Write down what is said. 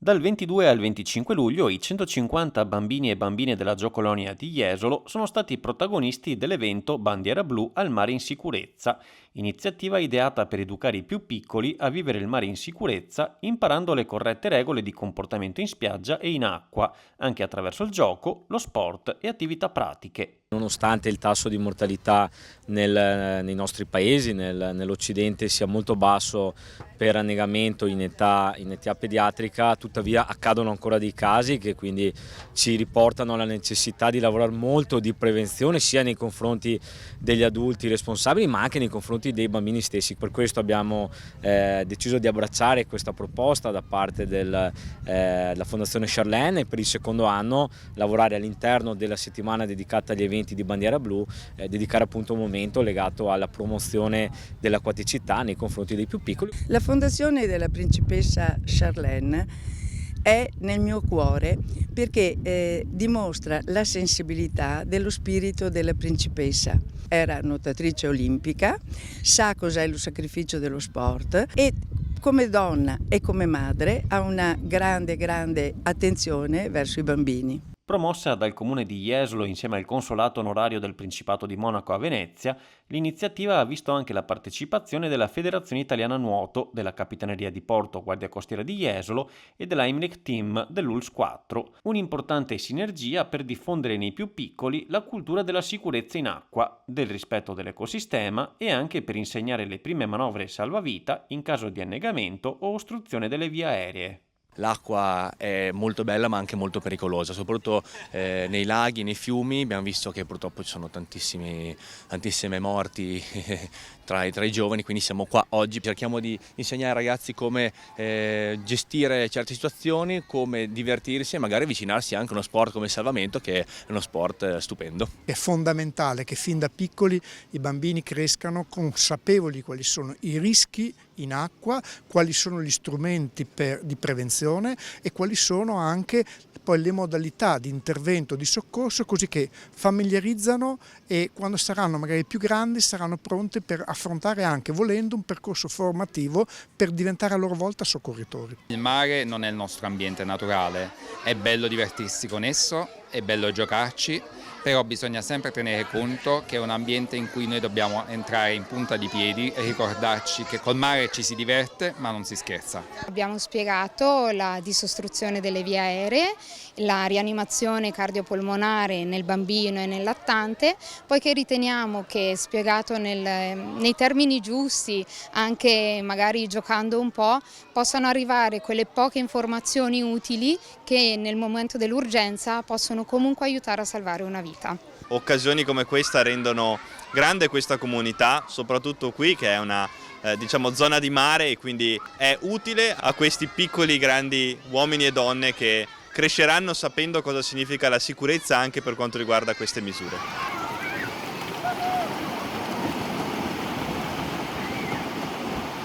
Dal 22 al 25 luglio i 150 bambini e bambine della Giocolonia di Jesolo sono stati protagonisti dell'evento Bandiera Blu al mare in sicurezza, iniziativa ideata per educare i più piccoli a vivere il mare in sicurezza imparando le corrette regole di comportamento in spiaggia e in acqua, anche attraverso il gioco, lo sport e attività pratiche. Nonostante il tasso di mortalità nei nostri paesi, nell'Occidente sia molto basso per annegamento in età pediatrica, tuttavia accadono ancora dei casi che quindi ci riportano alla necessità di lavorare molto di prevenzione sia nei confronti degli adulti responsabili ma anche nei confronti dei bambini stessi. Per questo abbiamo deciso di abbracciare questa proposta da parte della Fondazione Charlène e per il secondo anno lavorare all'interno della settimana dedicata agli eventi di Bandiera Blu, dedicare appunto un momento legato alla promozione dell'acquaticità nei confronti dei più piccoli. La Fondazione della Principessa Charlène è nel mio cuore perché dimostra la sensibilità dello spirito della principessa. Era nuotatrice olimpica, sa cos'è lo sacrificio dello sport e come donna e come madre ha una grande attenzione verso i bambini. Promossa dal comune di Jesolo insieme al consolato onorario del Principato di Monaco a Venezia, l'iniziativa ha visto anche la partecipazione della Federazione Italiana Nuoto, della Capitaneria di Porto Guardia Costiera di Jesolo e della Imlec Team dell'ULS 4, un'importante sinergia per diffondere nei più piccoli la cultura della sicurezza in acqua, del rispetto dell'ecosistema e anche per insegnare le prime manovre salvavita in caso di annegamento o ostruzione delle vie aeree. L'acqua è molto bella ma anche molto pericolosa, soprattutto nei laghi, nei fiumi. Abbiamo visto che purtroppo ci sono tantissime morti tra i giovani, quindi siamo qua oggi. Cerchiamo di insegnare ai ragazzi come gestire certe situazioni, come divertirsi e magari avvicinarsi anche a uno sport come il salvamento, che è uno sport stupendo. È fondamentale che fin da piccoli i bambini crescano consapevoli quali sono i rischi in acqua, quali sono gli strumenti di prevenzione e quali sono anche poi le modalità di intervento, di soccorso, così che familiarizzano e quando saranno magari più grandi saranno pronti per affrontare anche, volendo, un percorso formativo per diventare a loro volta soccorritori. Il mare non è il nostro ambiente naturale, è bello divertirsi con esso, è bello giocarci, però bisogna sempre tenere conto che è un ambiente in cui noi dobbiamo entrare in punta di piedi e ricordarci che col mare ci si diverte ma non si scherza. Abbiamo spiegato la disostruzione delle vie aeree, la rianimazione cardiopolmonare nel bambino e nel lattante, poiché riteniamo che spiegato nei termini giusti, anche magari giocando un po', possano arrivare quelle poche informazioni utili che nel momento dell'urgenza possono comunque aiutare a salvare una vita. Occasioni come questa rendono grande questa comunità, soprattutto qui che è una zona di mare e quindi è utile a questi piccoli grandi uomini e donne che cresceranno sapendo cosa significa la sicurezza anche per quanto riguarda queste misure.